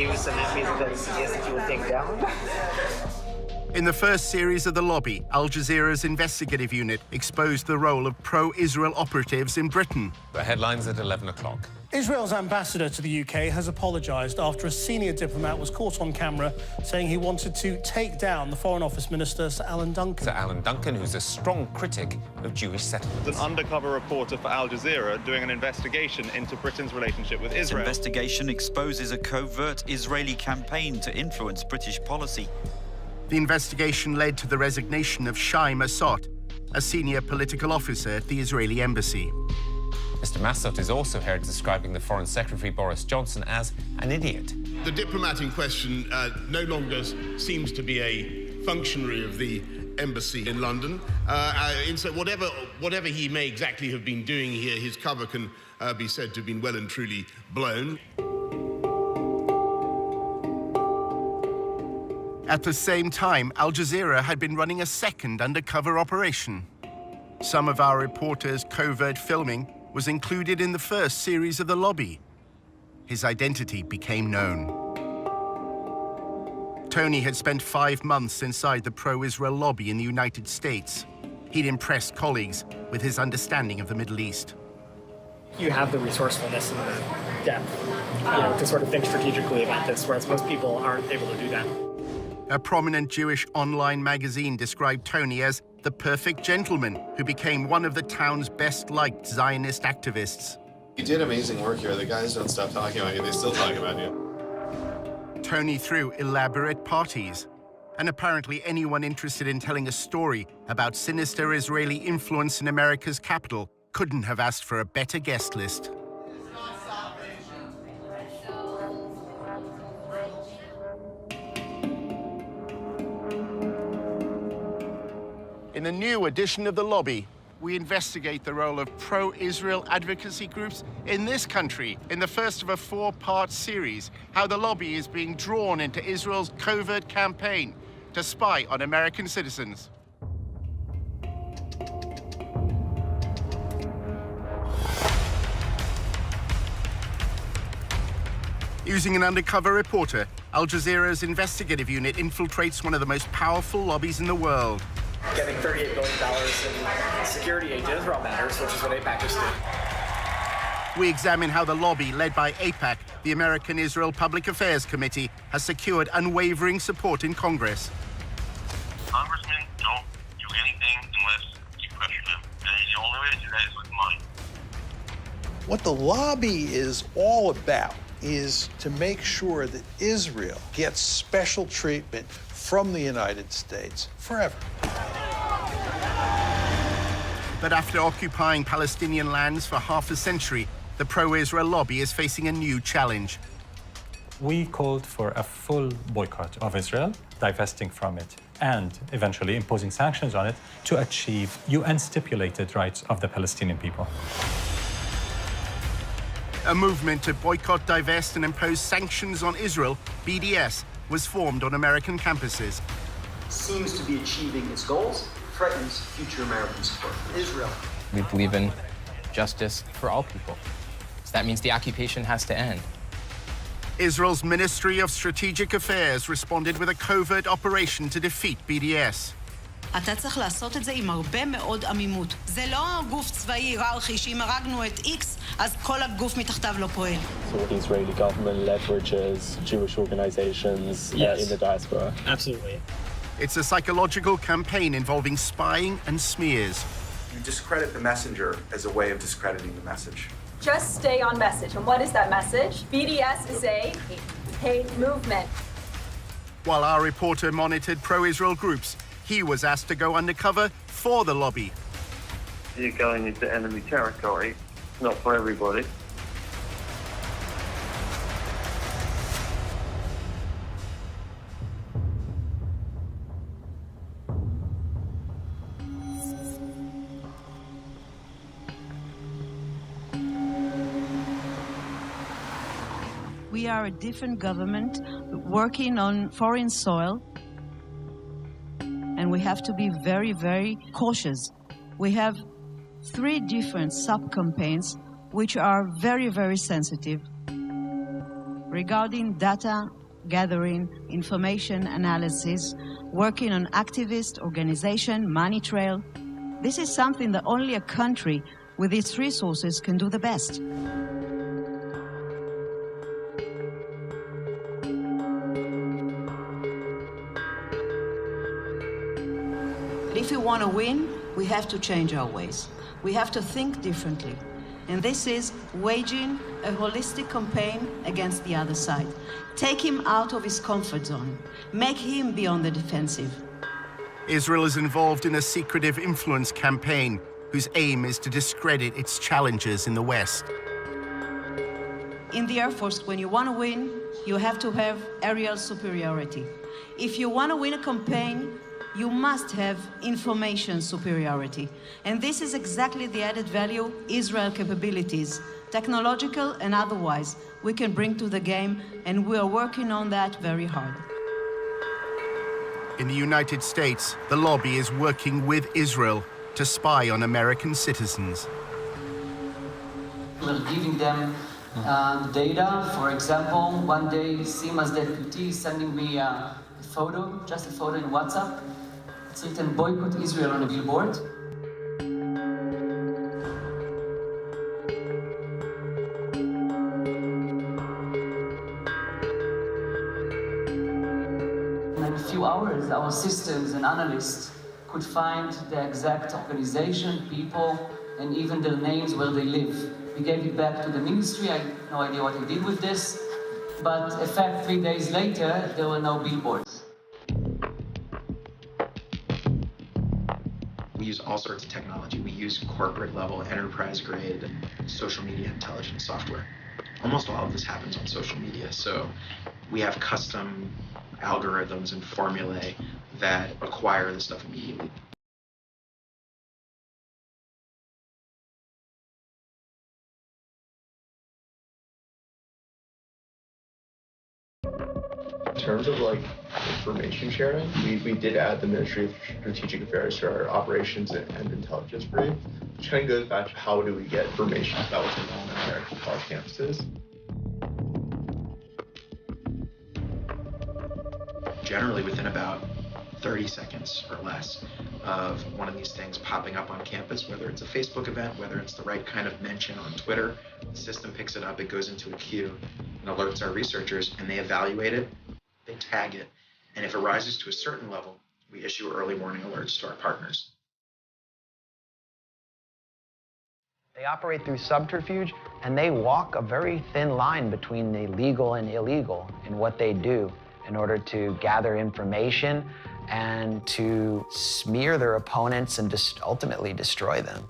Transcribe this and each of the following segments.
give you some information that you suggest that you will take down? In the first series of The Lobby, Al Jazeera's investigative unit exposed the role of pro-Israel operatives in Britain. The headlines at 11 o'clock. Israel's ambassador to the UK has apologised after a senior diplomat was caught on camera saying he wanted to take down the Foreign Office Minister, Sir Alan Duncan. Sir Alan Duncan, who's a strong critic of Jewish settlements. An undercover reporter for Al Jazeera doing an investigation into Britain's relationship with Israel. This investigation exposes a covert Israeli campaign to influence British policy. The investigation led to the resignation of Shai Massot, a senior political officer at the Israeli embassy. Mr. Massot is also heard describing the Foreign Secretary Boris Johnson as an idiot. The diplomat in question no longer seems to be a functionary of the embassy in London. And so whatever he may exactly have been doing here, his cover can be said to have been well and truly blown. At the same time, Al Jazeera had been running a second undercover operation. Some of our reporters' covert filming was included in the first series of The Lobby. His identity became known. Tony had spent 5 months inside the pro-Israel lobby in the United States. He'd impressed colleagues with his understanding of the Middle East. You have the resourcefulness and the depth, to sort of think strategically about this, whereas most people aren't able to do that. A prominent Jewish online magazine described Tony as the perfect gentleman who became one of the town's best-liked Zionist activists. You did amazing work here. The guys don't stop talking about you. They still talk about you. Tony threw elaborate parties, and apparently anyone interested in telling a story about sinister Israeli influence in America's capital couldn't have asked for a better guest list. In the new edition of The Lobby, we investigate the role of pro-Israel advocacy groups in this country in the first of a 4-part series, how the lobby is being drawn into Israel's covert campaign to spy on American citizens. Using an undercover reporter, Al Jazeera's investigative unit infiltrates one of the most powerful lobbies in the world. Getting $38 billion in security aid to Israel matters, which is what AIPAC is doing. We examine how the lobby, led by AIPAC, the American Israel Public Affairs Committee, has secured unwavering support in Congress. Congressmen don't do anything unless you pressure them. And the only way to do that is with money. What the lobby is all about is to make sure that Israel gets special treatment from the United States forever. But after occupying Palestinian lands for half a century, the pro-Israel lobby is facing a new challenge. We called for a full boycott of Israel, divesting from it, and eventually imposing sanctions on it to achieve UN-stipulated rights of the Palestinian people. A movement to boycott, divest, and impose sanctions on Israel, BDS, was formed on American campuses. Seems to be achieving its goals, threatens future American support for Israel. We believe in justice for all people. So that means the occupation has to end. Israel's Ministry of Strategic Affairs responded with a covert operation to defeat BDS. אתה צריך לעשות את זה עם הרבה מאוד עמימות. זה לא גוף צבאי היררכי שאם הרגנו את X, אז כל הגוף מתחתיו לא פועל. So the Israeli government leverages Jewish organizations in the diaspora. Absolutely. It's a psychological campaign involving spying and smears. You discredit the messenger as a way of discrediting the message. Just stay on message. And what is that message? BDS is a hate movement. While our reporter monitored pro-Israel groups, he was asked to go undercover for the lobby. You're going into enemy territory, not for everybody. We are a different government working on foreign soil, and we have to be very, very cautious. We have 3 different sub-campaigns which are very, very sensitive. regarding data gathering, information analysis, working on activist organization, money trail. This is something that only a country with its resources can do the best. If we want to win, we have to change our ways. We have to think differently. And this is waging a holistic campaign against the other side. Take him out of his comfort zone. Make him be on the defensive. Israel is involved in a secretive influence campaign whose aim is to discredit its challengers in the West. In the Air Force, when you want to win, you have to have aerial superiority. If you want to win a campaign, you must have information superiority. And this is exactly the added value Israel capabilities, technological and otherwise, we can bring to the game, and we are working on that very hard. In the United States, the lobby is working with Israel to spy on American citizens. We're giving them data. For example, one day, Sima's deputy sending me a photo, just a photo in WhatsApp. It's written, boycott Israel on a billboard. In a few hours, our systems and analysts could find the exact organization, people, and even their names where they live. We gave it back to the ministry. I have no idea what I did with this. But in fact, 3 days later, there were no billboards. We use all sorts of technology. We use corporate level, enterprise grade social media intelligence software. Almost all of this happens on social media. So we have custom algorithms and formulae that acquire the stuff immediately. In terms of like information sharing, we did add the Ministry of Strategic Affairs to our operations and intelligence brief, which kind of goes back to how do we get information about what's going on in American college campuses. Generally within about 30 seconds or less of one of these things popping up on campus, whether it's a Facebook event, whether it's the right kind of mention on Twitter, the system picks it up, it goes into a queue and alerts our researchers, and they evaluate it, they tag it, and if it rises to a certain level, we issue early warning alerts to our partners. They operate through subterfuge, and they walk a very thin line between the legal and illegal in what they do in order to gather information and to smear their opponents and ultimately destroy them.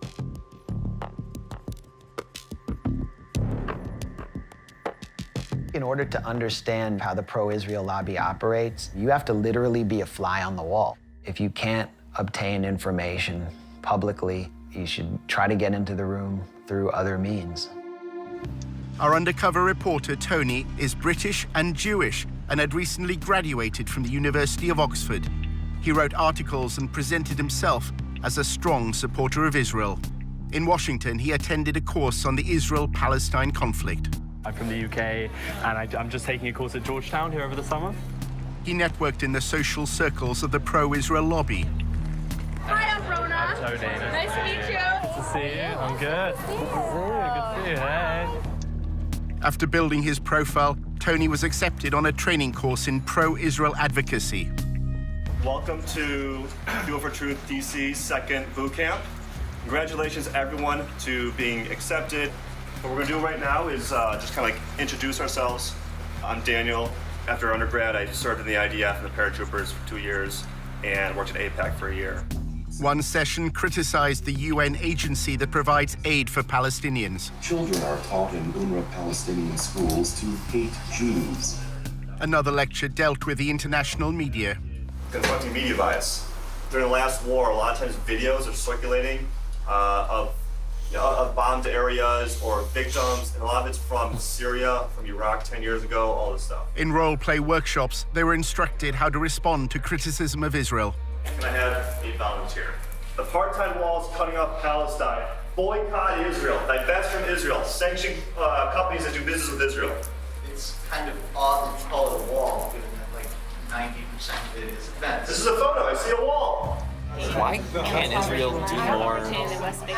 In order to understand how the pro-Israel lobby operates, you have to literally be a fly on the wall. If you can't obtain information publicly, you should try to get into the room through other means. Our undercover reporter, Tony, is British and Jewish and had recently graduated from the University of Oxford. He wrote articles and presented himself as a strong supporter of Israel. In Washington, he attended a course on the Israel-Palestine conflict. I'm from the UK, and I'm just taking a course at Georgetown here over the summer. He networked in the social circles of the pro-Israel lobby. Hi, I'm Rona. I'm Tony. Nice to meet you. Good to see you. I'm good. Good to see you. Hey. After building his profile, Tony was accepted on a training course in pro-Israel advocacy. Welcome to Fuel for Truth DC's second boot camp. Congratulations, everyone, to being accepted. What we're going to do right now is just kind of like introduce ourselves. I'm Daniel. After undergrad, I served in the IDF and the paratroopers for 2 years and worked at APAC for a year. One session criticized the UN agency that provides aid for Palestinians. Children are taught in UNRWA Palestinian schools to hate Jews. Another lecture dealt with the international media. Confronting media bias. During the last war, a lot of times videos are circulating of bombed areas or victims, and a lot of it's from Syria, from Iraq 10 years ago, all this stuff. In role-play workshops, they were instructed how to respond to criticism of Israel. Can I have a volunteer? The apartheid wall is cutting off Palestine. Boycott Israel. Divest from Israel. Sanction companies that do business with Israel. it's kind of odd to call it a wall, given that like 90% of it is a fence. This is a photo. I see a wall. Why can't Israel do more to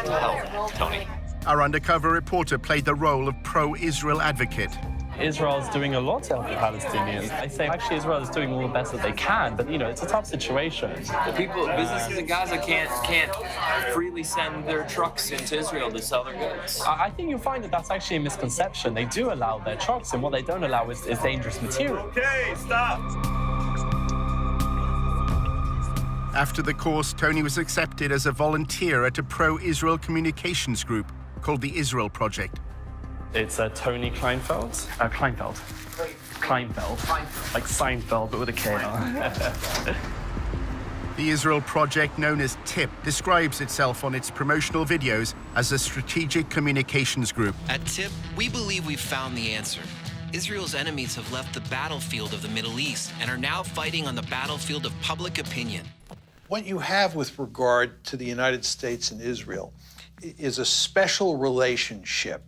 help, Tony? Our undercover reporter played the role of pro-Israel advocate. Israel is doing a lot to help the Palestinians. I say actually Israel is doing all the best that they can, but you know, it's a tough situation. The businesses in Gaza can't freely send their trucks into Israel to sell their goods. I think you'll find that that's actually a misconception. They do allow their trucks, and what they don't allow is dangerous material. Okay, stop. After the course, Tony was accepted as a volunteer at a pro-Israel communications group called the Israel Project. It's Tony Kleinfeld. Kleinfeld. Like Seinfeld, but with a K. The Israel Project, known as TIP, describes itself on its promotional videos as a strategic communications group. At TIP, we believe we've found the answer. Israel's enemies have left the battlefield of the Middle East and are now fighting on the battlefield of public opinion. What you have with regard to the United States and Israel is a special relationship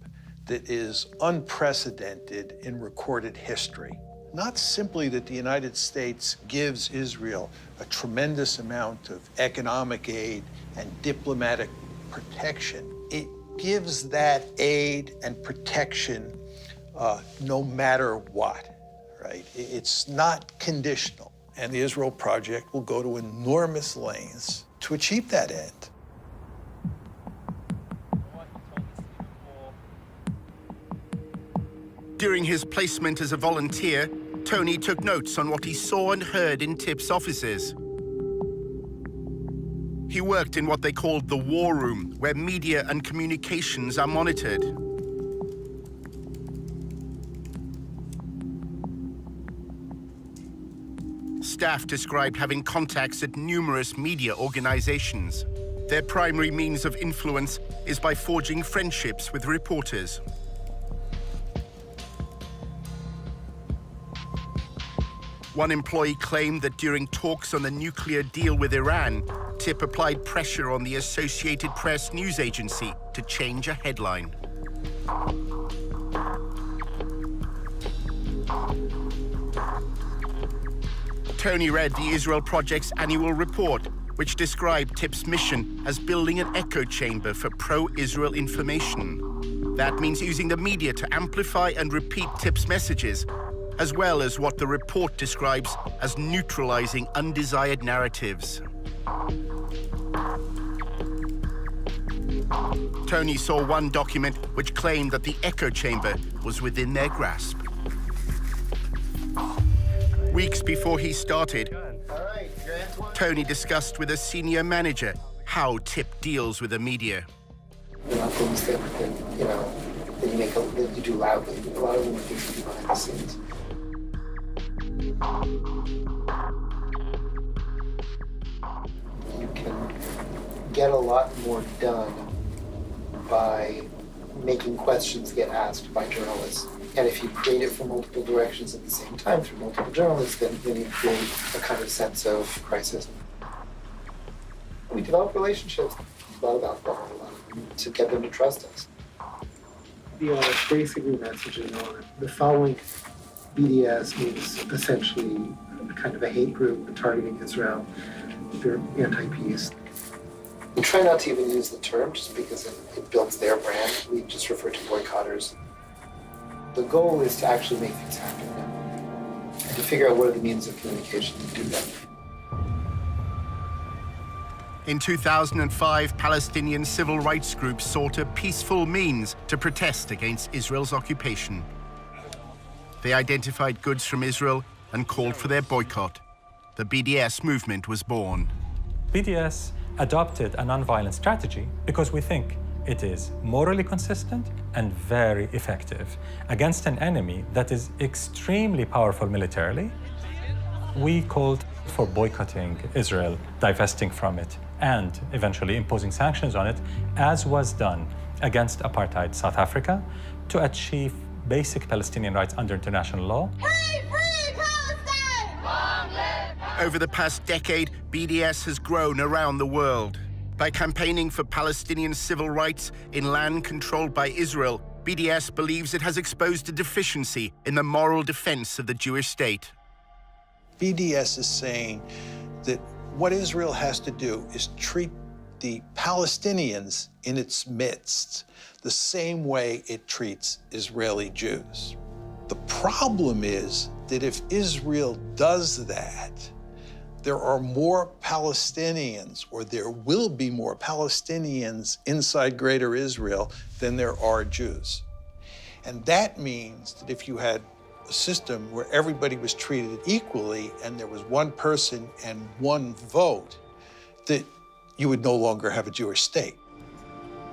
that is unprecedented in recorded history. Not simply that the United States gives Israel a tremendous amount of economic aid and diplomatic protection, it gives that aid and protection no matter what, right? It's not conditional. And the Israel Project will go to enormous lengths to achieve that end. During his placement as a volunteer, Tony took notes on what he saw and heard in TIP's offices. He worked in what they called the war room, where media and communications are monitored. Staff described having contacts at numerous media organizations. Their primary means of influence is by forging friendships with reporters. One employee claimed that during talks on the nuclear deal with Iran, TIP applied pressure on the Associated Press news agency to change a headline. Tony read the Israel Project's annual report, which described TIP's mission as building an echo chamber for pro-Israel information. That means using the media to amplify and repeat TIP's messages, as well as what the report describes as neutralizing undesired narratives. Tony saw one document which claimed that the echo chamber was within their grasp. Weeks before he started, Tony discussed with a senior manager how TIP deals with the media. There are things that you do loudly. A lot of them are things you do behind the scenes. You can get a lot more done by making questions get asked by journalists. And if you create it from multiple directions at the same time through multiple journalists, then you create a kind of sense of crisis. We develop relationships, a lot of alcohol, to get them to trust us. The basically messaging on the following BDS means essentially kind of a hate group targeting Israel. They're anti-peace. We try not to even use the term just because it builds their brand. We just refer to boycotters. The goal is to actually make things happen now and to figure out what are the means of communication to do that. In 2005, Palestinian civil rights groups sought a peaceful means to protest against Israel's occupation. They identified goods from Israel and called for their boycott. The BDS movement was born. BDS adopted a nonviolent strategy because we think it is morally consistent and very effective against an enemy that is extremely powerful militarily. We called for boycotting Israel, divesting from it, and eventually imposing sanctions on it, as was done against apartheid South Africa, to achieve basic Palestinian rights under international law. Over the past decade, BDS has grown around the world. By campaigning for Palestinian civil rights in land controlled by Israel, BDS believes it has exposed a deficiency in the moral defense of the Jewish state. BDS is saying that what Israel has to do is treat the Palestinians in its midst the same way it treats Israeli Jews. The problem is that if Israel does that, there are more Palestinians, or there will be more Palestinians inside Greater Israel than there are Jews. And that means that if you had a system where everybody was treated equally and there was one person and one vote, that you would no longer have a Jewish state.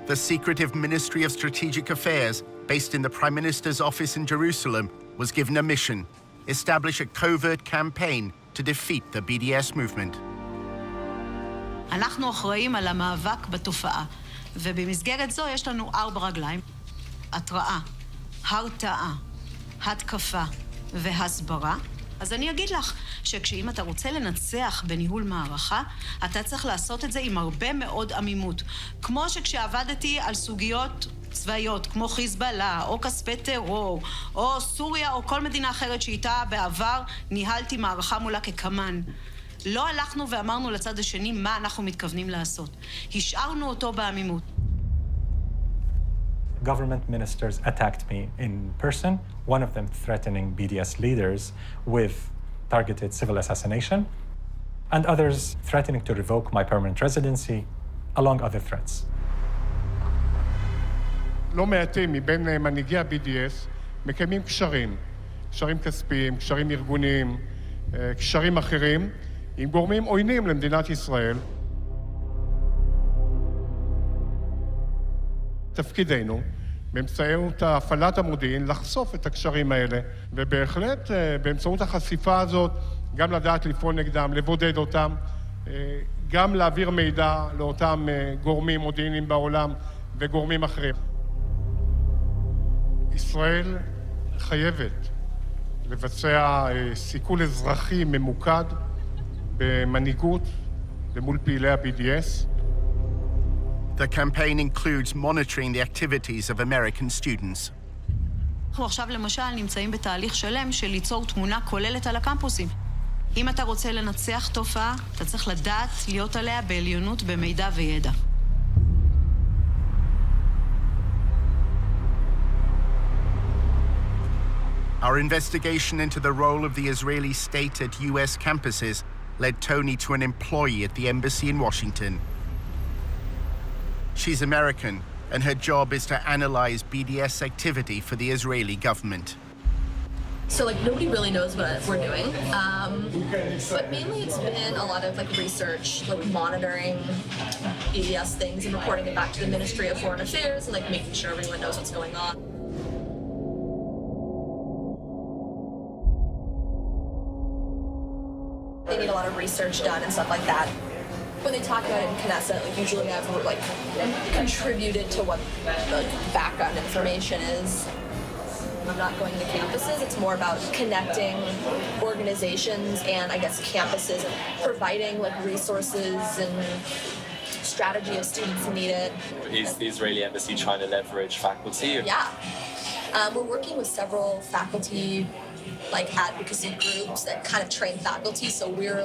The secretive Ministry of Strategic Affairs, based in the Prime Minister's office in Jerusalem, was given a mission: establish a covert campaign to defeat the BDS movement. אנחנו אחראים על המאבק בתופעה, ובמסגרת זו יש לנו 4 רגליים: התראה, הרתעה, התקפה והסברה. אז אני אגיד לך שכשאם אתה רוצה לנצח בניהול מערכה, אתה צריך לעשות את זה עם הרבה מאוד עמימות. כמו שכשעבדתי על סוגיות צבאיות, כמו חיזבאללה, או כספי טרור, או סוריה, או כל מדינה אחרת שאיתה בעבר ניהלתי מערכה מולה כקמן. לא הלכנו ואמרנו לצד השני מה אנחנו מתכוונים לעשות. השארנו אותו בעמימות. Government ministers attacked me in person, one of them threatening BDS leaders with targeted civil assassination, and others threatening to revoke my permanent residency, along other threats. לא מעטים מבין מנהיגי ה-BDS מקיימים קשרים כספיים, קשרים ארגוניים, קשרים אחרים, עם גורמים עוינים למדינת ישראל. תפקידנו, באמצעות הפעלת המודיעין, לחשוף את הקשרים האלה, ובהחלט באמצעות החשיפה הזאת, גם לדעת לפעול נגדם, לבודד אותם, גם להעביר מידע לאותם גורמים מודיעיניים בעולם וגורמים אחרים. ישראל חייבת לבצע סיכול אזרחי ממוקד במנהיגות למול פעילי ה-BDS. The campaign includes monitoring the activities of American students. אנחנו עכשיו למשל נמצאים בתהליך שלם של ליצור תמונה כוללת על הקמפוסים. אם אתה רוצה לנצח תופעה, אתה צריך לדעת להיות עליה בעליונות במידע וידע. Our investigation into the role of the Israeli state at US campuses led Tony to an employee at the embassy in Washington. She's American, and her job is to analyze BDS activity for the Israeli government. So, nobody really knows what we're doing, but mainly it's been a lot of, research, monitoring BDS things and reporting it back to the Ministry of Foreign Affairs and, making sure everyone knows what's going on. They need a lot of research done and stuff like that. When they talk about it in Knesset, usually I've contributed to what the background information is. I'm not going to campuses. It's more about connecting organizations and, campuses and providing, resources and strategy if students need it. Is the Israeli embassy trying to leverage faculty? Yeah. We're working with several faculty advocacy groups that kind of train faculty, so we're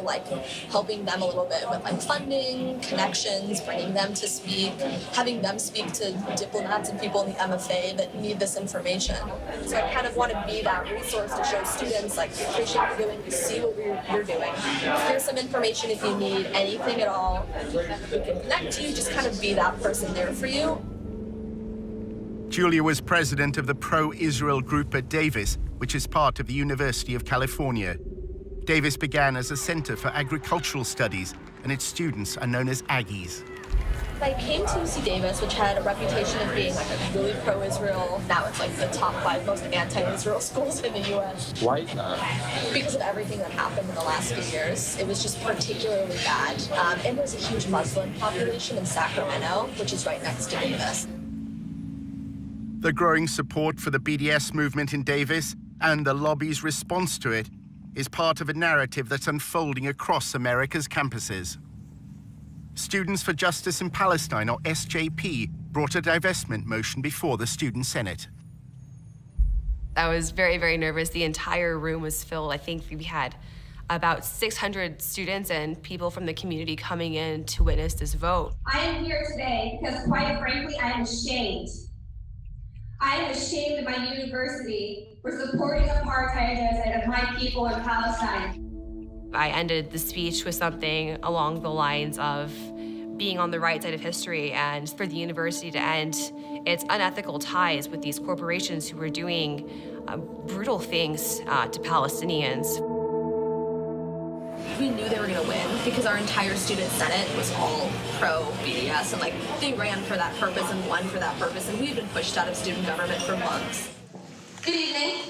helping them a little bit with funding, connections, bringing them to speak, having them speak to diplomats and people in the MFA that need this information. So I kind of want to be that resource to show students we appreciate what you're doing, we see what you're doing. Here's some information if you need anything at all. We can connect to you, just kind of be that person there for you. Julia was president of the pro-Israel group at Davis, which is part of the University of California. Davis began as a center for agricultural studies, and its students are known as Aggies. I came to UC Davis, which had a reputation of being a really pro-Israel. Now it's the top 5 most anti-Israel schools in the U.S. Why is that? Because of everything that happened in the last few years. It was just particularly bad. And there's a huge Muslim population in Sacramento, which is right next to Davis. The growing support for the BDS movement in Davis and the lobby's response to it is part of a narrative that's unfolding across America's campuses. Students for Justice in Palestine, or SJP, brought a divestment motion before the Student Senate. I was very, very nervous. The entire room was filled. I think we had about 600 students and people from the community coming in to witness this vote. I am here today because, quite frankly, I am ashamed. I am ashamed of my university for supporting apartheid genocide of my people in Palestine. I ended the speech with something along the lines of being on the right side of history and for the university to end its unethical ties with these corporations who were doing brutal things to Palestinians. We knew they were going to win because our entire student senate was all pro-BDS, and they ran for that purpose and won for that purpose, and we've been pushed out of student government for months. Good evening.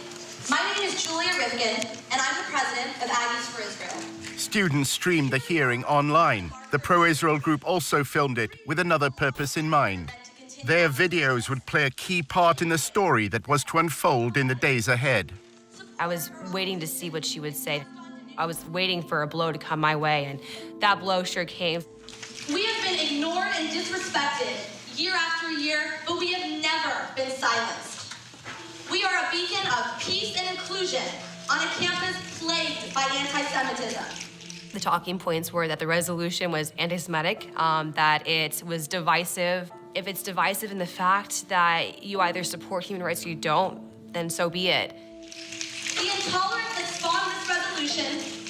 My name is Julia Rivkin, and I'm the president of Aggies for Israel. Students streamed the hearing online. The pro-Israel group also filmed it with another purpose in mind. Their videos would play a key part in the story that was to unfold in the days ahead. I was waiting to see what she would say. I was waiting for a blow to come my way, and that blow sure came. We have been ignored and disrespected year after year, but we have never been silenced. We are a beacon of peace and inclusion on a campus plagued by anti-Semitism. The talking points were that the resolution was anti-Semitic, that it was divisive. If it's divisive in the fact that you either support human rights or you don't, then so be it. The intolerance that spawned this resolution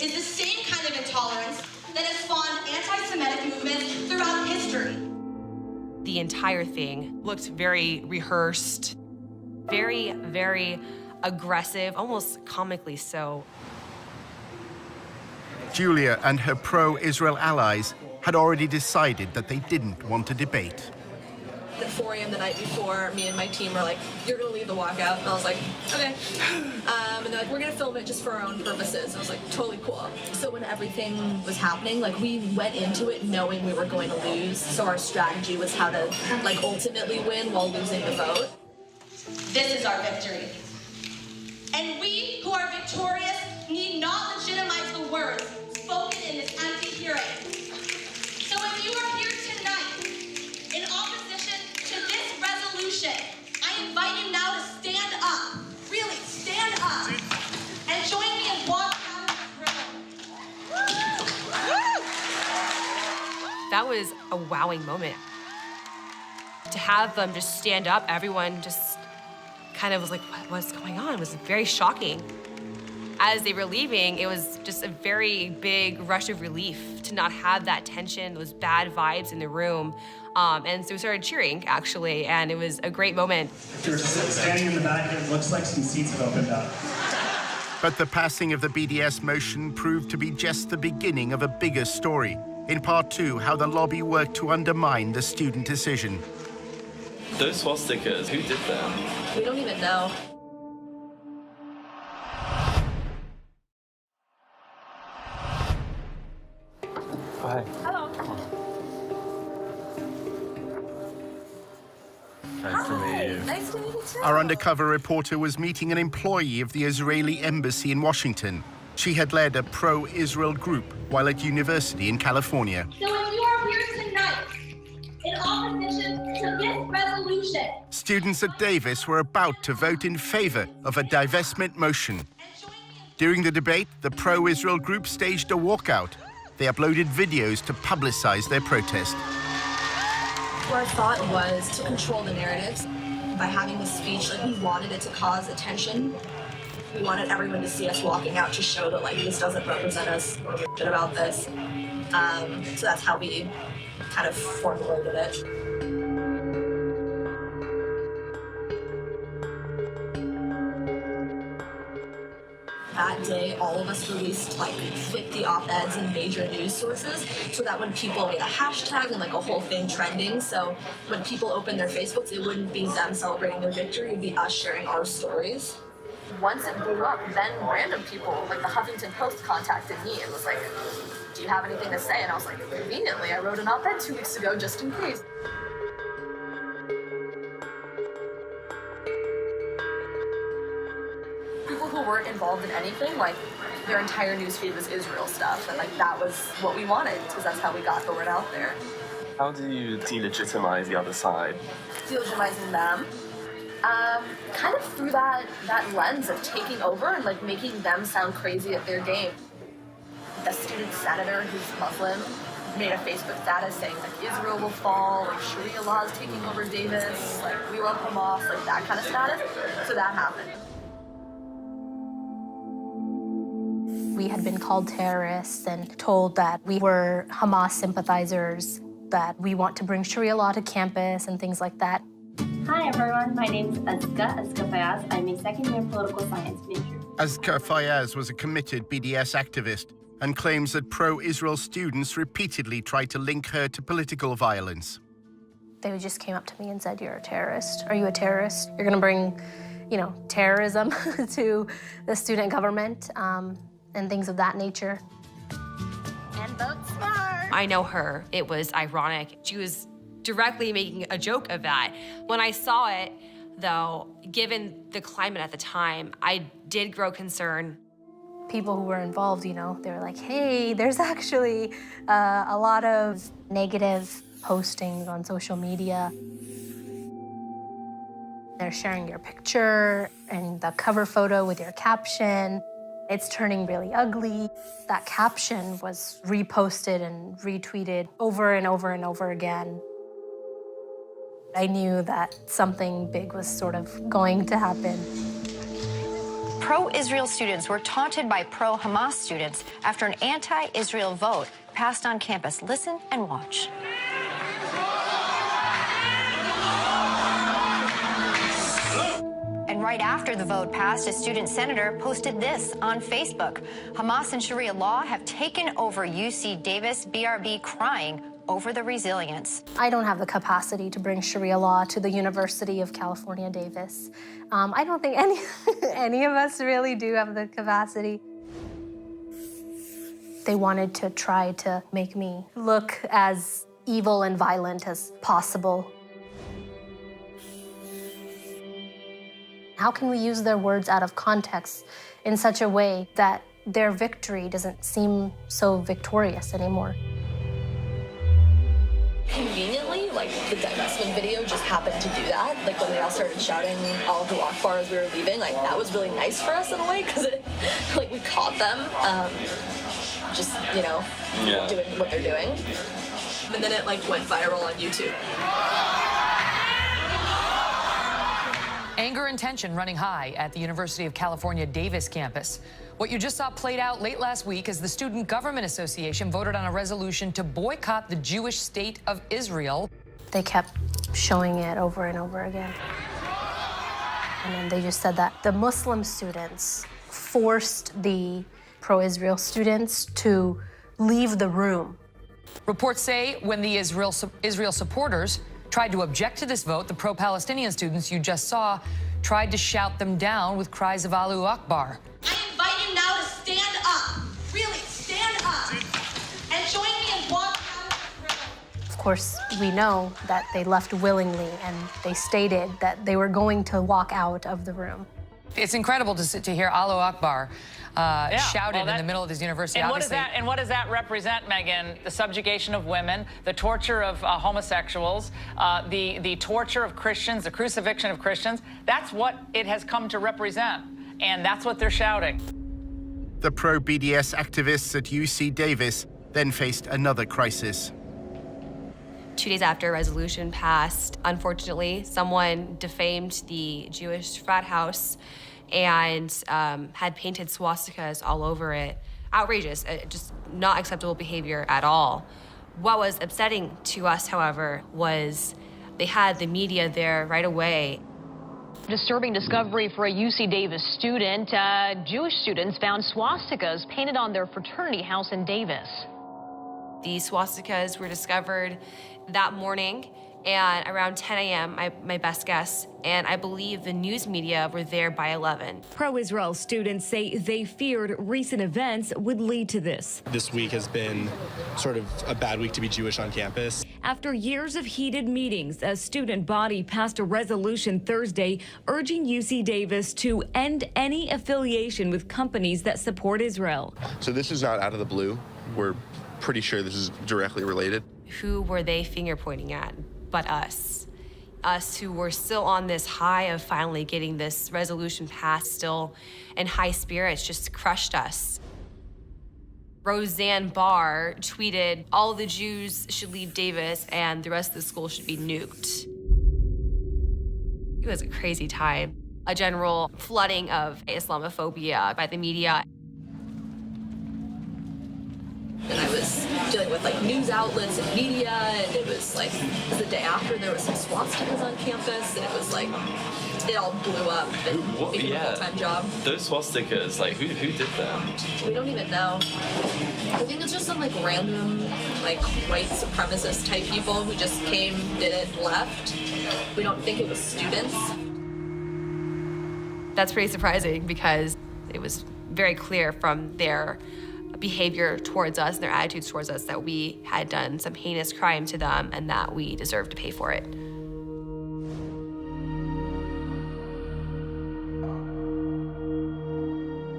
is the same kind of intolerance that has spawned anti-Semitic movements throughout history. The entire thing looked very rehearsed, very, very aggressive, almost comically so. Julia and her pro-Israel allies had already decided that they didn't want to debate. At 4 a.m. the night before, me and my team were like, "You're gonna lead the walkout," and I was like, "Okay." And they're like, "We're gonna film it just for our own purposes." I was like, "Totally cool." So when everything was happening, we went into it knowing we were going to lose. So our strategy was how to ultimately win while losing the vote. This is our victory. And we who are victorious need not legitimize the words spoken in this empty hearing. So if you are here tonight in opposition to this resolution, I invite you now to stand up. Really, stand up. And join me in walking out of this room. That was a wowing moment. To have them just stand up, everyone just kind of was like, what's going on? It was very shocking. As they were leaving, it was just a very big rush of relief to not have that tension, those bad vibes in the room. And so we started cheering, actually, and it was a great moment. You're standing in the back, it looks like some seats have opened up. But the passing of the BDS motion proved to be just the beginning of a bigger story. In part 2, how the lobby worked to undermine the student decision. Those swastikas, who did them? We don't even know. Hi. Hello. Nice to meet you. Nice to meet you too. Our undercover reporter was meeting an employee of the Israeli embassy in Washington. She had led a pro-Israel group while at university in California. So if you are here tonight in opposition to this resolution, Students at Davis were about to vote in favor of a divestment motion. During the debate, the pro-Israel group staged a walkout. They uploaded videos to publicize their protest. Our thought was to control the narratives by having the speech. We wanted it to cause attention. We wanted everyone to see us walking out to show that this doesn't represent us or we're shit about this. So that's how we kind of formulated it. That day, all of us released 50 op-eds in major news sources so that when people made a hashtag and a whole thing trending, so when people opened their Facebooks, it wouldn't be them celebrating their victory, it would be us sharing our stories. Once it blew up, then random people, the Huffington Post contacted me and was like, "Do you have anything to say?" And I was like, "Conveniently, I wrote an op-ed 2 weeks ago just in case." People who weren't involved in anything, their entire newsfeed was Israel stuff, and that was what we wanted, because that's how we got the word out there. How do you delegitimize the other side? Delegitimizing them. Kind of through that lens of taking over and like making them sound crazy at their game. The student senator who's Muslim made a Facebook status saying like Israel will fall, like Sharia law is taking over Davis, like we love Hamas, like that kind of status. So that happened. We had been called terrorists and told that we were Hamas sympathizers, that we want to bring Sharia law to campus and things like that. Hi everyone, my name is Azka Fayaz. I'm a second-year political science major. Azka Fayaz was a committed BDS activist and claims that pro-Israel students repeatedly tried to link her to political violence. They just came up to me and said, "You're a terrorist. Are you a terrorist? You're gonna bring, terrorism to the student government," and things of that nature. And vote smart. I know her. It was ironic. She was directly making a joke of that. When I saw it, though, given the climate at the time, I did grow concerned. People who were involved, they were like, "Hey, there's actually a lot of negative postings on social media. They're sharing your picture and the cover photo with your caption. It's turning really ugly." That caption was reposted and retweeted over and over and over again. I knew that something big was sort of going to happen. Pro-Israel students were taunted by pro-Hamas students after an anti-Israel vote passed on campus. Listen and watch. And right after the vote passed, a student senator posted this on Facebook. Hamas and Sharia law have taken over UC Davis, BRB crying over the resilience. I don't have the capacity to bring Sharia law to the University of California, Davis. I don't think any of us really do have the capacity. They wanted to try to make me look as evil and violent as possible. How can we use their words out of context in such a way that their victory doesn't seem so victorious anymore? Conveniently, like the divestment video just happened to do that. Like when they all started shouting Allahu Akbar as we were leaving, like that was really nice for us in a way because like we caught them just, doing what they're doing. And then it like went viral on YouTube. Anger and tension running high at the University of California Davis campus. What you just saw played out late last week as the Student Government Association voted on a resolution to boycott the Jewish state of Israel. They kept showing it over and over again. And then they just said that the Muslim students forced the pro-Israel students to leave the room. Reports say when the Israel supporters tried to object to this vote, the pro-Palestinian students you just saw tried to shout them down with cries of Allahu Akbar. I invite you now to stand up. Really, stand up. And join me in walking out of the room. Of course, we know that they left willingly, and they stated that they were going to walk out of the room. It's incredible to hear Allahu Akbar shouted in the middle of this university. And what does that represent, Megan? The subjugation of women, the torture of homosexuals, the torture of Christians, the crucifixion of Christians. That's what it has come to represent, and that's what they're shouting. The pro-BDS activists at UC Davis then faced another crisis. 2 days after a resolution passed, unfortunately, someone defamed the Jewish frat house and had painted swastikas all over it. Outrageous, just not acceptable behavior at all. What was upsetting to us, however, was they had the media there right away. Disturbing discovery for a UC Davis student. Jewish students found swastikas painted on their fraternity house in Davis. These swastikas were discovered that morning and around 10 a.m., my best guess, and I believe the news media were there by 11. Pro-Israel students say they feared recent events would lead to this. This week has been sort of a bad week to be Jewish on campus. After years of heated meetings, a student body passed a resolution Thursday urging UC Davis to end any affiliation with companies that support Israel. So this is not out of the blue. We're pretty sure this is directly related. who were they finger pointing at but us? Us who were still on this high of finally getting this resolution passed, still in high spirits, just crushed us. Roseanne Barr tweeted, all the Jews should leave Davis and the rest of the school should be nuked. It was a crazy time. A general flooding of Islamophobia by the media. And I was dealing with like news outlets and media, and it was like the day after there was some swastikas on campus, and it was like it all blew up and became a full-time job. Those swastikas, like who did them? We don't even know. I think it's just some like random like white supremacist type people who just came, did it, and left. We don't think it was students. That's pretty surprising because it was very clear from their behavior towards us and their attitudes towards us that we had done some heinous crime to them and that we deserved to pay for it.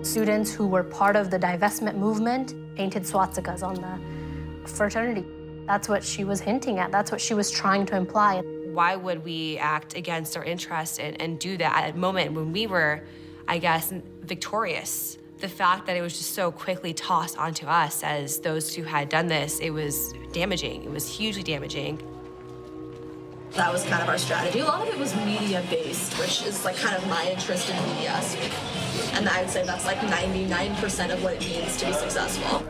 Students who were part of the divestment movement painted swastikas on the fraternity. That's what she was hinting at. That's what she was trying to imply. Why would we act against our interests and do that at a moment when we were, I guess, victorious? The fact that it was just so quickly tossed onto us as those who had done this, it was damaging. It was hugely damaging. That was kind of our strategy. A lot of it was media-based, which is like kind of my interest in media. And I would say that's like 99% of what it means to be successful.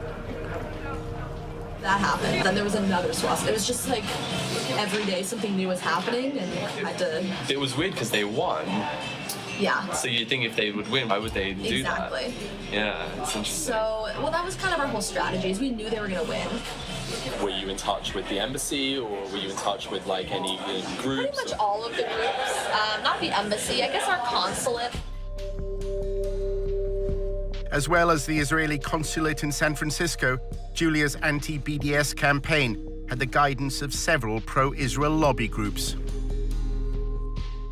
That happened. Then there was another swastika. It was just like every day something new was happening and I had to... It was weird because they won. Yeah. So you'd think if they would win, why would they do Exactly. that? Yeah, it's interesting. So, well, that was kind of our whole strategy, is we knew they were going to win. Were you in touch with the embassy, or were you in touch with like any groups? Pretty much all of the groups. Not the embassy, I guess our consulate. As well as the Israeli consulate in San Francisco, Julia's anti-BDS campaign had the guidance of several pro-Israel lobby groups.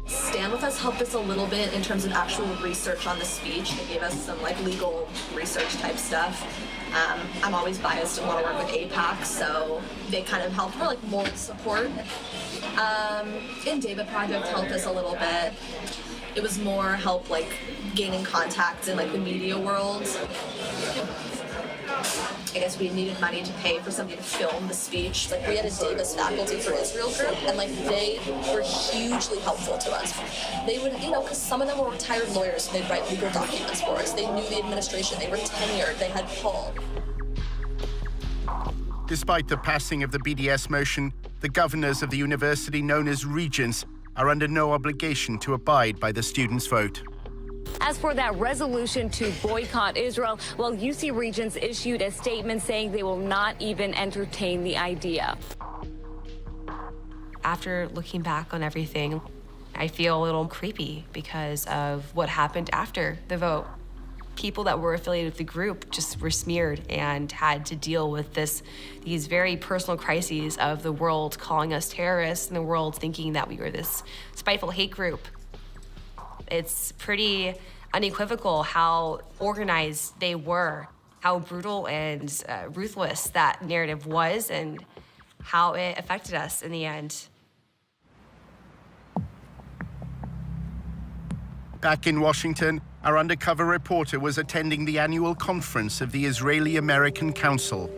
Stand With Us helped us a little bit in terms of actual research on the speech. They gave us some like legal research type stuff. I'm always biased and want to work with AIPAC, so they kind of helped for like moral support. And David Project helped us a little bit. It was more help like gaining contacts in like the media world. I guess we needed money to pay for somebody to film the speech. Like we had a Davis Faculty for Israel group, and like they were hugely helpful to us. They would, you know, because some of them were retired lawyers, so they'd write legal documents for us. They knew the administration, they were tenured, they had pull. Despite the passing of the BDS motion, the governors of the university known as regents are under no obligation to abide by the students' vote. As for that resolution to boycott Israel, well, UC Regents issued a statement saying they will not even entertain the idea. After looking back on everything, I feel a little creepy because of what happened after the vote. People that were affiliated with the group just were smeared and had to deal with these very personal crises of the world calling us terrorists and the world thinking that we were this spiteful hate group. It's pretty unequivocal how organized they were, how brutal and ruthless that narrative was, and how it affected us in the end. Back in Washington, our undercover reporter was attending the annual conference of the Israeli-American Council.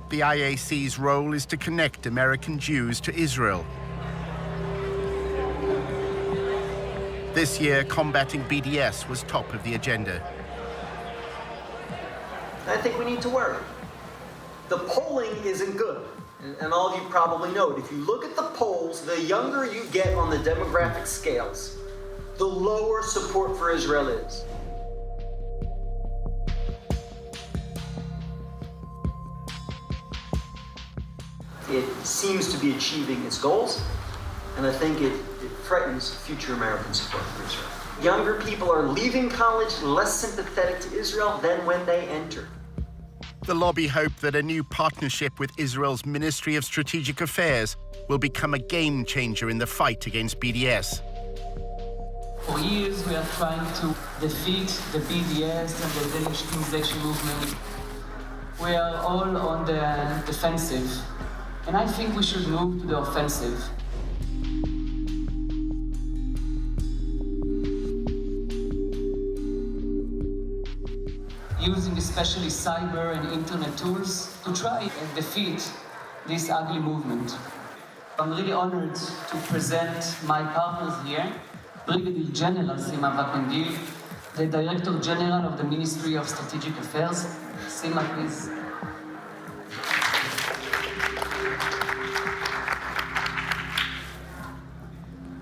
The IAC's role is to connect American Jews to Israel. This year, combating BDS was top of the agenda. I think we need to worry. The polling isn't good, and all of you probably know it. If you look at the polls, the younger you get on the demographic scales, the lower support for Israel is. It seems to be achieving its goals, and I think it threatens future American support for Israel. Younger people are leaving college less sympathetic to Israel than when they entered. The lobby hope that a new partnership with Israel's Ministry of Strategic Affairs will become a game changer in the fight against BDS. For years, we are trying to defeat the BDS and the delegitimization movement. We are all on the defensive, and I think we should move to the offensive. Using especially cyber and internet tools to try and defeat this ugly movement. I'm really honored to present my partners here, Brigadier General Sima Vakandil, the Director General of the Ministry of Strategic Affairs. Sima, please.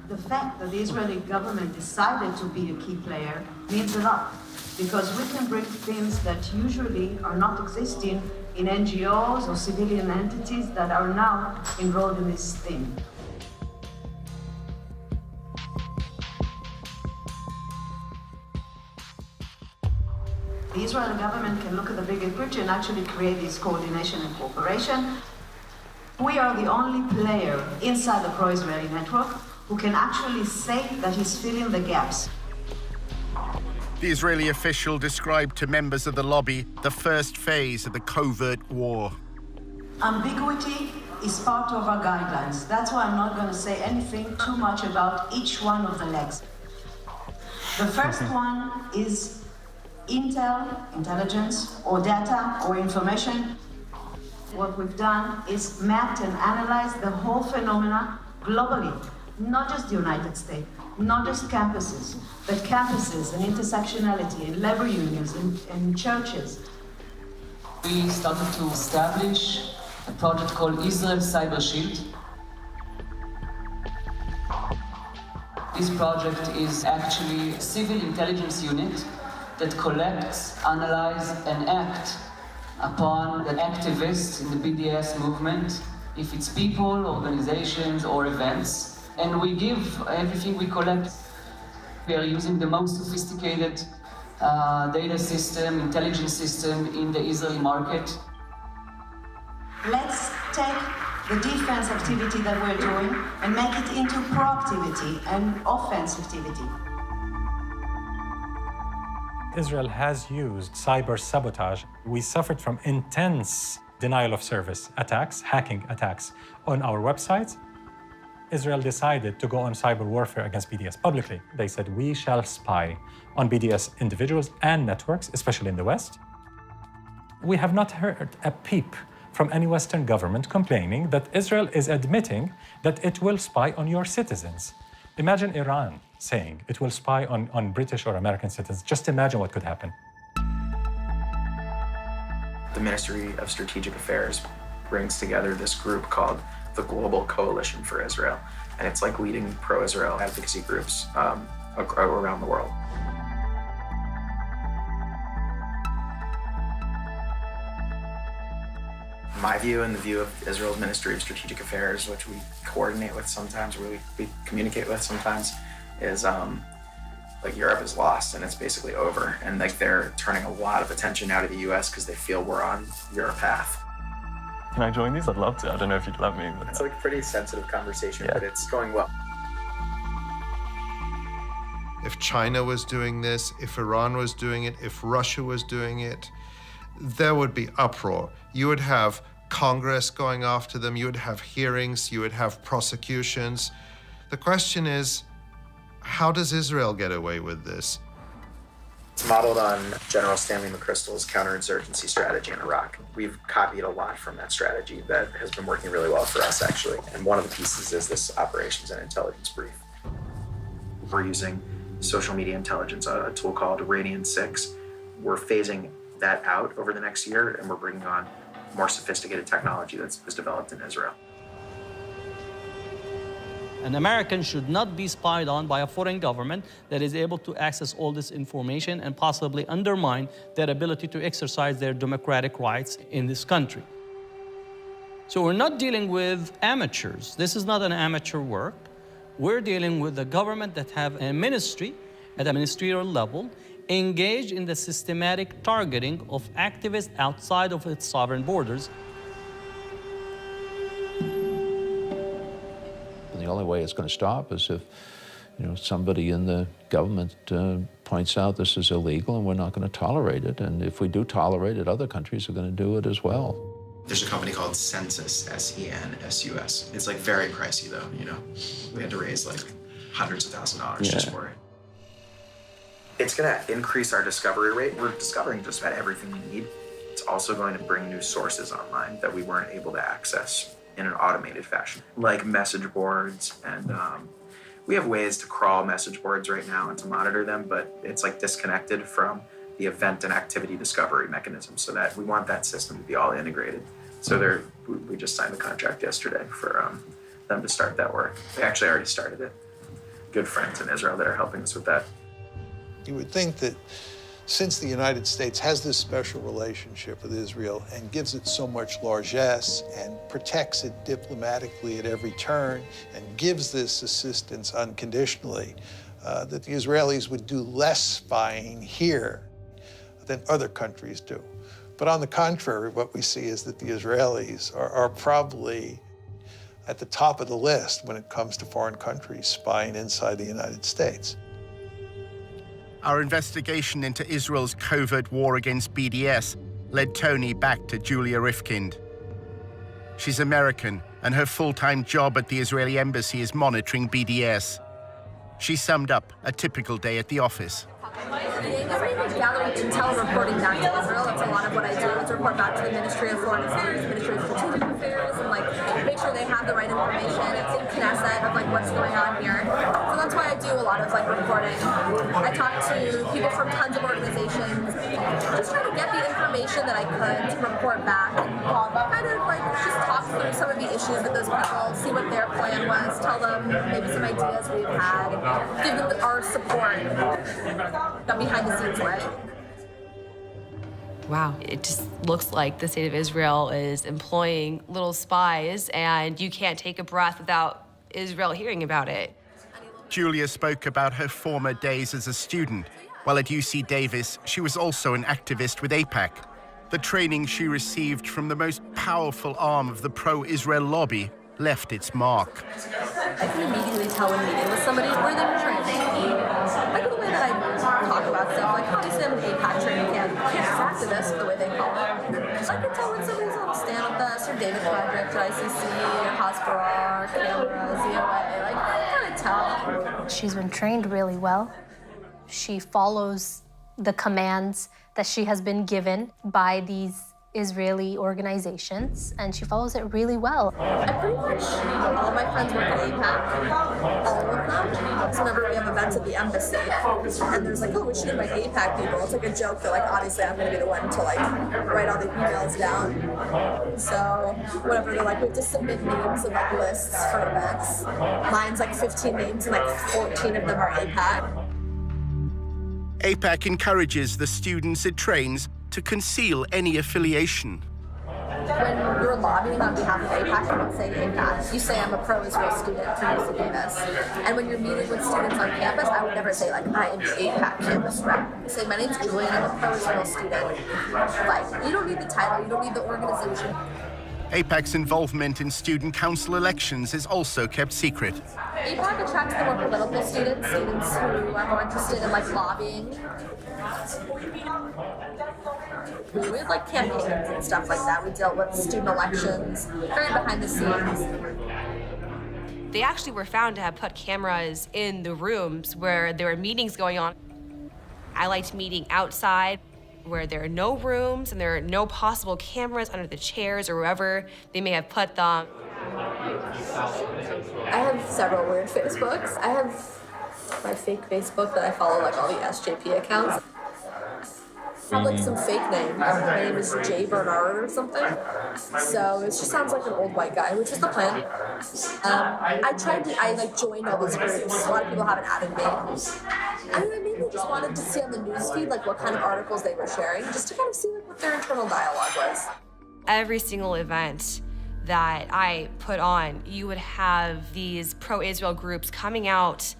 The fact that the Israeli government decided to be a key player means a lot, because we can bring themes that usually are not existing in NGOs or civilian entities that are now enrolled in this theme. The Israeli government can look at the bigger picture and actually create this coordination and cooperation. We are the only player inside the pro-Israeli network who can actually say that he's filling the gaps. The Israeli official described to members of the lobby the first phase of the covert war. Ambiguity is part of our guidelines. That's why I'm not going to say anything too much about each one of the legs. The first one is intel, intelligence, or data, or information. What we've done is mapped and analyzed the whole phenomena globally, not just the United States, not just campuses, but campuses and intersectionality and labor unions and churches. We started to establish a project called Israel Cyber Shield. This project is actually a civil intelligence unit that collects, analyzes, and acts upon the activists in the BDS movement, if it's people, organizations, or events. And we give everything we collect. We are using the most sophisticated data system, intelligence system in the Israeli market. Let's take the defense activity that we're doing and make it into proactivity and offense activity. Israel has used cyber sabotage. We suffered from intense denial of service attacks, hacking attacks on our websites. Israel decided to go on cyber warfare against BDS publicly. They said, we shall spy on BDS individuals and networks, especially in the West. We have not heard a peep from any Western government complaining that Israel is admitting that it will spy on your citizens. Imagine Iran saying it will spy on British or American citizens. Just imagine what could happen. The Ministry of Strategic Affairs brings together this group called the Global Coalition for Israel. And it's like leading pro-Israel advocacy groups around the world. My view and the view of Israel's Ministry of Strategic Affairs, which we coordinate with sometimes, we communicate with sometimes, is like Europe is lost and it's basically over. And like they're turning a lot of attention out of the US because they feel we're on your path. Can I join these? I'd love to. I don't know if you'd let me. But... It's like a pretty sensitive conversation, but it's going well. If China was doing this, if Iran was doing it, if Russia was doing it, there would be uproar. You would have Congress going after them, you would have hearings, you would have prosecutions. The question is, how does Israel get away with this? It's modeled on General Stanley McChrystal's counterinsurgency strategy in Iraq. We've copied a lot from that strategy that has been working really well for us, actually. And one of the pieces is this operations and intelligence brief. We're using social media intelligence, a tool called Radian 6. We're phasing that out over the next year, and we're bringing on more sophisticated technology that was developed in Israel. An American should not be spied on by a foreign government that is able to access all this information and possibly undermine their ability to exercise their democratic rights in this country. So we're not dealing with amateurs. This is not an amateur work. We're dealing with a government that have a ministry at a ministerial level engaged in the systematic targeting of activists outside of its sovereign borders. The only way it's going to stop is if somebody in the government points out this is illegal and we're not going to tolerate it. And if we do tolerate it, other countries are going to do it as well. There's a company called Census, S-E-N-S-U-S. It's like very pricey though, We had to raise like hundreds of thousands of dollars just for it. It's gonna increase our discovery rate. We're discovering just about everything we need. It's also going to bring new sources online that we weren't able to access in an automated fashion, like message boards. And we have ways to crawl message boards right now and to monitor them, but it's like disconnected from the event and activity discovery mechanism, so that we want that system to be all integrated. So we just signed the contract yesterday for them to start that work. They actually already started it. Good friends in Israel that are helping us with that. You would think that since the United States has this special relationship with Israel and gives it so much largesse and protects it diplomatically at every turn and gives this assistance unconditionally, that the Israelis would do less spying here than other countries do. But on the contrary, what we see is that the Israelis are probably at the top of the list when it comes to foreign countries spying inside the United States. Our investigation into Israel's covert war against BDS led Tony back to Julia Rifkind. She's American, and her full-time job at the Israeli embassy is monitoring BDS. She summed up a typical day at the office. Gathering intel and reporting back to Israel. That's a lot of what I do, is report back to the Ministry of Foreign Affairs, Ministry of Strategic Affairs, and make sure they have the right information. It's in Knesset of what's going on here. So that's why I do a lot of reporting. I talk to people from tons of organizations, just trying to get the information that I could to report back, and kind of just talk through some of the issues with those people, see what their plan was, tell them maybe some ideas we've had, give them our support, the behind the scenes way. Wow, it just looks like the state of Israel is employing little spies, and you can't take a breath without Israel hearing about it. Julia spoke about her former days as a student. While at UC Davis, she was also an activist with AIPAC. The training she received from the most powerful arm of the pro-Israel lobby left its mark. I can immediately tell when meeting with somebody where they were trained. Like the way that I talk about stuff, obviously I'm an AIPAC training camp. I can't activist the way they call it. So I can tell when somebody's on stand with us, or David Project, or ICC, or Hasbara, cameras, EUA. I kind of tell. She's been trained really well. She follows the commands that she has been given by these Israeli organizations, and she follows it really well. I pretty much, all of my friends work at AIPAC, all of them. So whenever we have events at the embassy, and there's oh, we should invite AIPAC people, it's a joke that obviously I'm gonna be the one to write all the emails down. So whenever they're we have to submit names and lists for events, mine's 15 names and 14 of them are AIPAC. AIPAC encourages the students it trains to conceal any affiliation. When you're lobbying on behalf of AIPAC, you don't say AIPAC. You say I'm a pro-Israel student from UC Davis. And when you're meeting with students on campus, I would never say I am the AIPAC campus rep. I say my name's Julia and I'm a pro-Israel student. You don't need the title, you don't need the organization. AIPAC's involvement in student council elections is also kept secret. AIPAC attracts the more political students who are more interested in lobbying. We had campaigns and stuff like that. We dealt with student elections, very behind the scenes. They actually were found to have put cameras in the rooms where there were meetings going on. I liked meeting outside, where there are no rooms and there are no possible cameras under the chairs or wherever they may have put them. I have several weird Facebooks. I have my fake Facebook that I follow all the SJP accounts. I have some fake name. My name is Jay Bernard or something. So it just sounds like an old white guy, which is the plan. I joined all these groups. A lot of people haven't added me. And I mainly just wanted to see on the newsfeed what kind of articles they were sharing, just to kind of see what their internal dialogue was. Every single event that I put on, you would have these pro-Israel groups coming out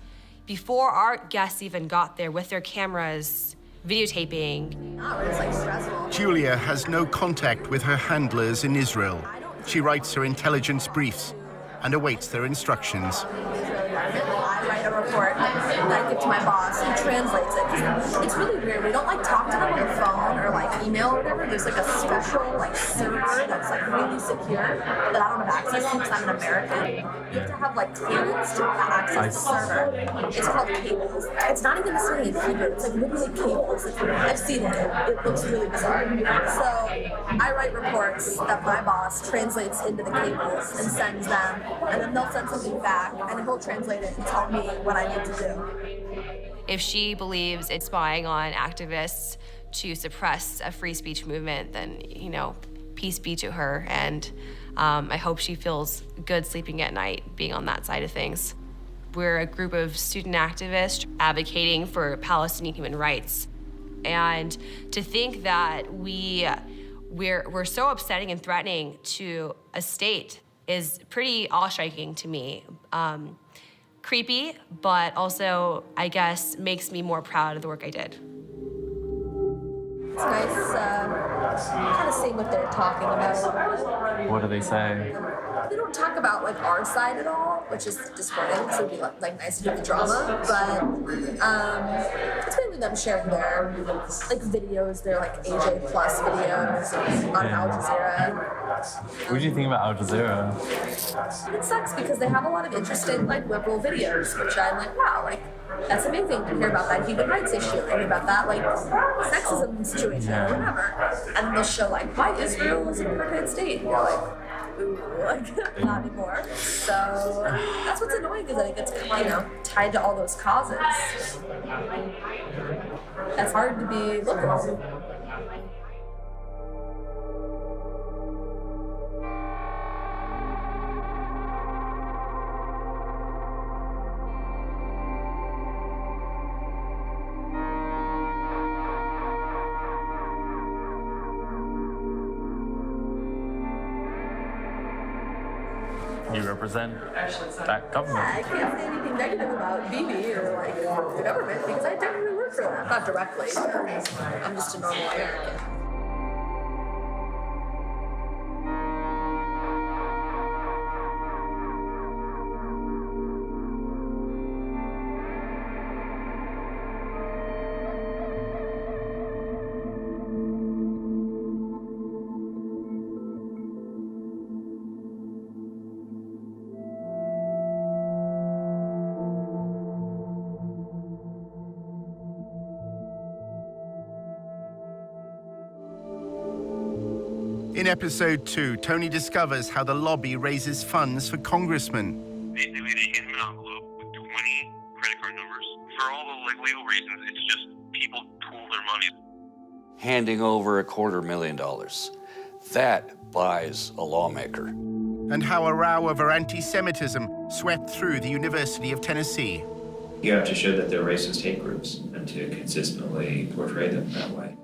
before our guests even got there with their cameras, videotaping. It's stressful. Julia has no contact with her handlers in Israel. She writes her intelligence briefs and awaits their instructions. I write write a report that I give to my boss, who translates it. 'Cause it's really weird. We don't like talk to them on the phone or like email or whatever. There's like a special like server that's like really secure that I don't have access to because I'm an American. You have to have like clearance to access the server. It's called cables. It's not even necessarily in Hebrew. It's like literally cables. I've seen it. It looks really bizarre. So I write reports that my boss translates into the cables and sends them, and then they'll send something back, and he'll translate it and tell me what I need to do. If she believes it's spying on activists to suppress a free speech movement, then, you know, peace be to her. And I hope she feels good sleeping at night being on that side of things. We're a group of student activists advocating for Palestinian human rights. And to think that we're so upsetting and threatening to a state is pretty awe-striking to me. Creepy, but also, I guess, makes me more proud of the work I did. It's nice kind of seeing what they're talking about. What do they say? They don't talk about like our side at all, which is disappointing because it would be like nice to do the drama. But it's mainly them sharing their like videos, their like AJ Plus videos on Al Jazeera. What do you think about Al Jazeera? It sucks because they have a lot of interesting like liberal videos, which I'm like, wow, like that's amazing to hear about that human rights issue, and hear about that like sexism situation or whatever. And then they'll show like why Israel is an apartheid state. And you're like, ooh, like not anymore. So that's what's annoying is that it gets, you know, tied to all those causes. That's hard to be liberal. You represent that government. Yeah, I can't say anything negative about Bibi or like the government because I technically work for them. Not directly, but I'm just a normal American. In episode 2, Tony discovers how the lobby raises funds for congressmen. Basically, they hand him an envelope with 20 credit card numbers. For all the legal reasons, it's just people pool their money. Handing over $250,000. That buys a lawmaker. And how a row over anti-Semitism swept through the University of Tennessee. You have to show that they're racist hate groups and to consistently portray them that way.